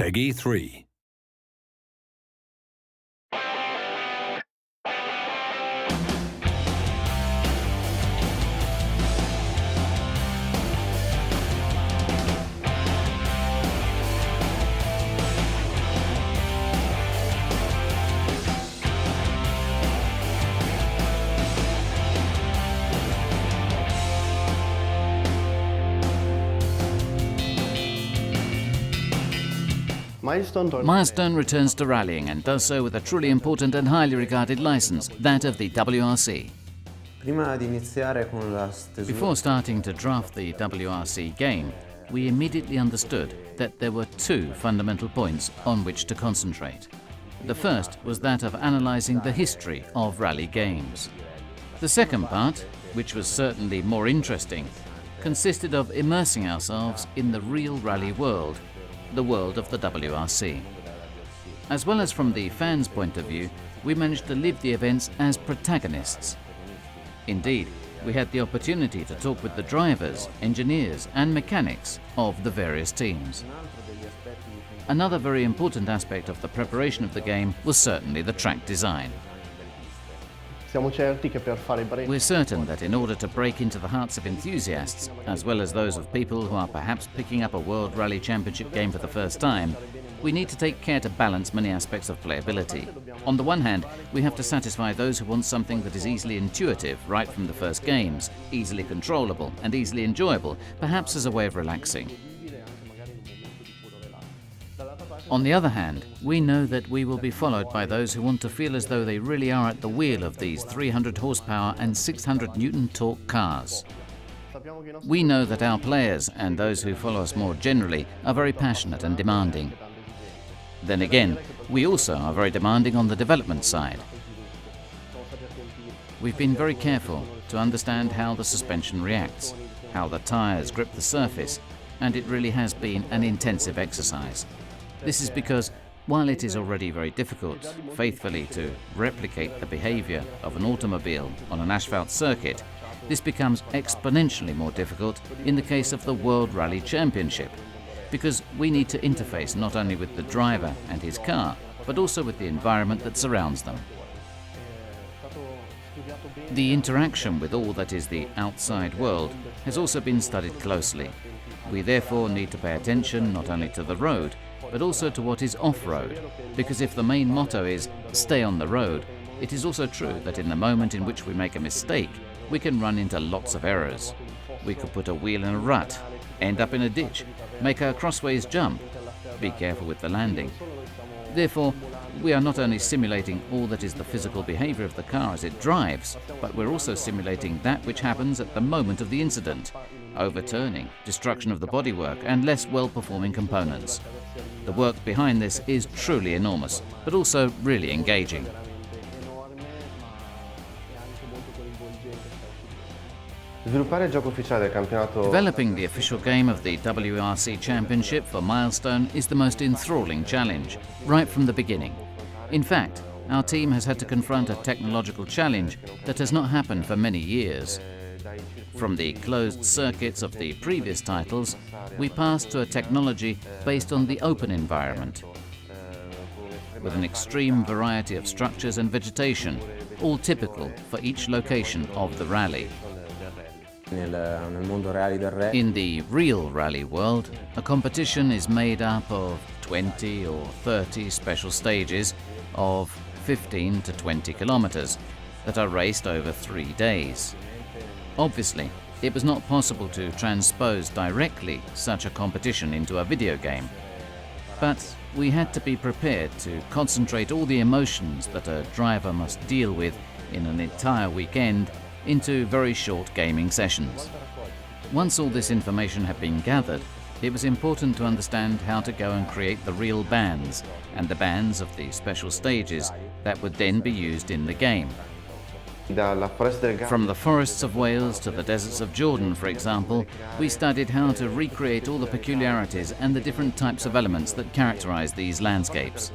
Peggy 3. Milestone returns to rallying and does so with a truly important and highly regarded license, that of the WRC. Before starting to draft the WRC game, we immediately understood that there were two fundamental points on which to concentrate. The first was that of analysing the history of rally games. The second part, which was certainly more interesting, consisted of immersing ourselves in the real rally world, the world of the WRC. As well as from the fans' point of view, we managed to live the events as protagonists. Indeed, we had the opportunity to talk with the drivers, engineers and mechanics of the various teams. Another very important aspect of the preparation of the game was certainly the track design. We're certain that in order to break into the hearts of enthusiasts, as well as those of people who are perhaps picking up a World Rally Championship game for the first time, we need to take care to balance many aspects of playability. On the one hand, we have to satisfy those who want something that is easily intuitive right from the first games, easily controllable and easily enjoyable, perhaps as a way of relaxing. On the other hand, we know that we will be followed by those who want to feel as though they really are at the wheel of these 300 horsepower and 600 Newton torque cars. We know that our players and those who follow us more generally are very passionate and demanding. Then again, we also are very demanding on the development side. We've been very careful to understand how the suspension reacts, how the tyres grip the surface, and it really has been an intensive exercise. This is because, while it is already very difficult faithfully to replicate the behavior of an automobile on an asphalt circuit, this becomes exponentially more difficult in the case of the World Rally Championship, because we need to interface not only with the driver and his car, but also with the environment that surrounds them. The interaction with all that is the outside world has also been studied closely. We therefore need to pay attention not only to the road, but also to what is off-road, because if the main motto is "stay on the road," it is also true that in the moment in which we make a mistake, we can run into lots of errors. We could put a wheel in a rut, end up in a ditch, make a crossways jump, be careful with the landing. Therefore, we are not only simulating all that is the physical behavior of the car as it drives, but we're also simulating that which happens at the moment of the incident: overturning, destruction of the bodywork and less well-performing components. The work behind this is truly enormous, but also really engaging. Developing the official game of the WRC Championship for Milestone is the most enthralling challenge, right from the beginning. In fact, our team has had to confront a technological challenge that has not happened for many years. From the closed circuits of the previous titles, we passed to a technology based on the open environment, with an extreme variety of structures and vegetation, all typical for each location of the rally. In the real rally world, a competition is made up of 20 or 30 special stages of 15 to 20 kilometers that are raced over 3 days. Obviously, it was not possible to transpose directly such a competition into a video game. But we had to be prepared to concentrate all the emotions that a driver must deal with in an entire weekend into very short gaming sessions. Once all this information had been gathered, it was important to understand how to go and create the real bands and the bands of the special stages that would then be used in the game. From the forests of Wales to the deserts of Jordan, for example, we studied how to recreate all the peculiarities and the different types of elements that characterize these landscapes.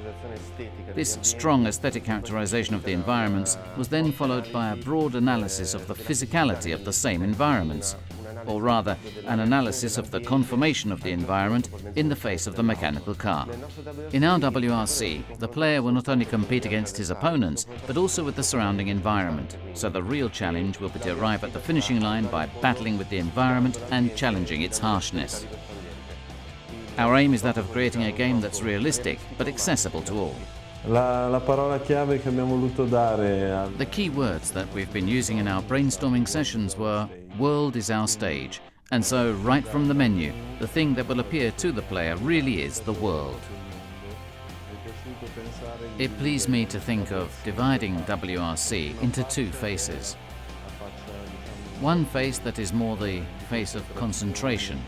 This strong aesthetic characterization of the environments was then followed by a broad analysis of the physicality of the same environments, or rather an analysis of the conformation of the environment in the face of the mechanical car. In our WRC, the player will not only compete against his opponents, but also with the surrounding environment. So the real challenge will be to arrive at the finishing line by battling with the environment and challenging its harshness. Our aim is that of creating a game that's realistic, but accessible to all. La parola chiave che abbiamo voluto dare The key words that we've been using in our brainstorming sessions were, "World is our stage." And so, right from the menu, the thing that will appear to the player really is the world. It pleased me to think of dividing WRC into two faces. One face that is more the face of concentration,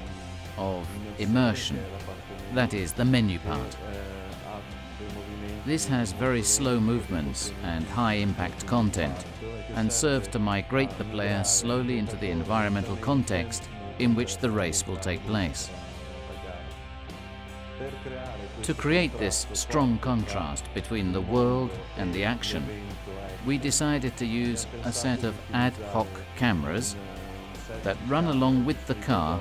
of immersion, that is, the menu part. This has very slow movements and high-impact content, and serves to migrate the player slowly into the environmental context in which the race will take place. To create this strong contrast between the world and the action, we decided to use a set of ad hoc cameras that run along with the car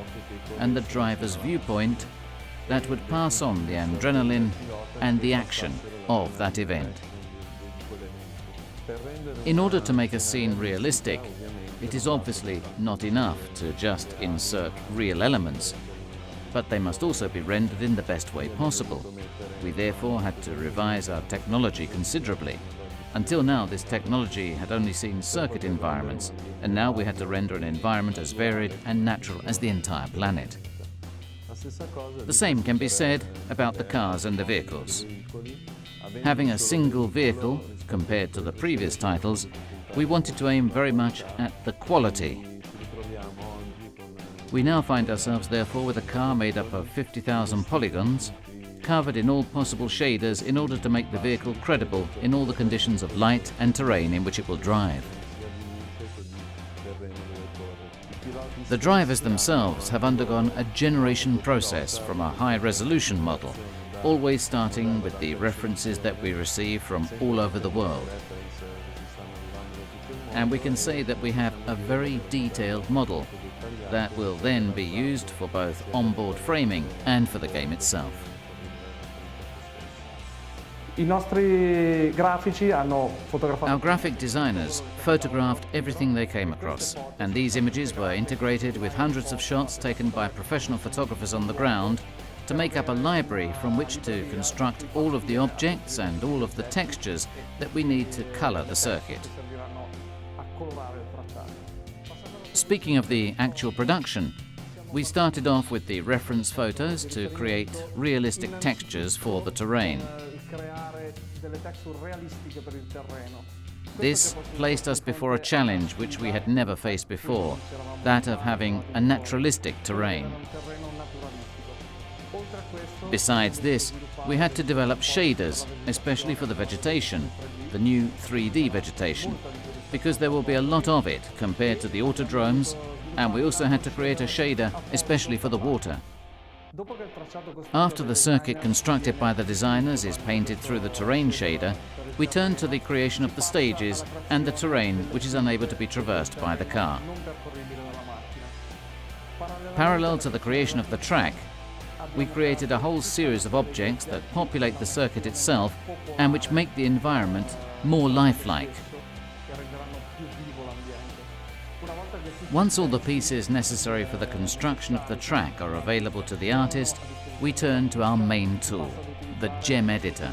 and the driver's viewpoint that would pass on the adrenaline and the action of that event. In order to make a scene realistic, it is obviously not enough to just insert real elements, but they must also be rendered in the best way possible. We therefore had to revise our technology considerably. Until now, this technology had only seen circuit environments, and now we had to render an environment as varied and natural as the entire planet. The same can be said about the cars and the vehicles. Having a single vehicle, compared to the previous titles, we wanted to aim very much at the quality. We now find ourselves therefore with a car made up of 50,000 polygons, covered in all possible shaders in order to make the vehicle credible in all the conditions of light and terrain in which it will drive. The drivers themselves have undergone a generation process from a high-resolution model, always starting with the references that we receive from all over the world. And we can say that we have a very detailed model that will then be used for both onboard framing and for the game itself. Our graphic designers photographed everything they came across, and these images were integrated with hundreds of shots taken by professional photographers on the ground to make up a library from which to construct all of the objects and all of the textures that we need to color the circuit. Speaking of the actual production, we started off with the reference photos to create realistic textures for the terrain. This placed us before a challenge which we had never faced before, that of having a naturalistic terrain. Besides this, we had to develop shaders, especially for the vegetation, the new 3D vegetation, because there will be a lot of it compared to the autodromes, and we also had to create a shader especially for the water. After the circuit constructed by the designers is painted through the terrain shader, we turn to the creation of the stages and the terrain which is unable to be traversed by the car. Parallel to the creation of the track, we created a whole series of objects that populate the circuit itself and which make the environment more lifelike. Once all the pieces necessary for the construction of the track are available to the artist, we turn to our main tool, the gem editor.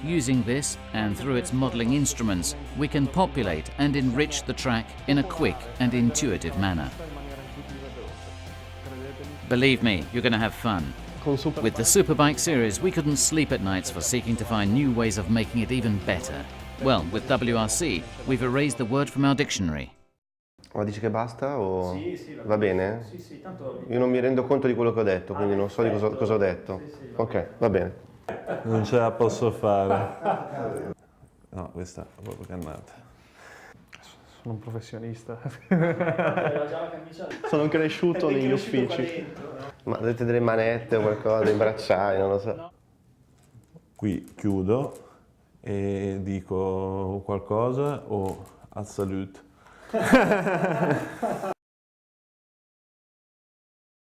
Using this, and through its modeling instruments, we can populate and enrich the track in a quick and intuitive manner. Believe me, you're going to have fun. With the Superbike series, we couldn't sleep at nights for seeking to find new ways of making it even better. Well, with WRC, we've erased the word from our dictionary. Ma dici che basta o Sì, va bene? Sì, tanto... Io non mi rendo conto di quello che ho detto, quindi non so di cosa ho detto. Ok, va bene. non ce la posso fare. No, questa è proprio cannata. Sono un professionista. Sono cresciuto negli uffici. Ma avete delle manette o qualcosa, dei bracciali, non lo so. Qui chiudo e dico qualcosa o a salute.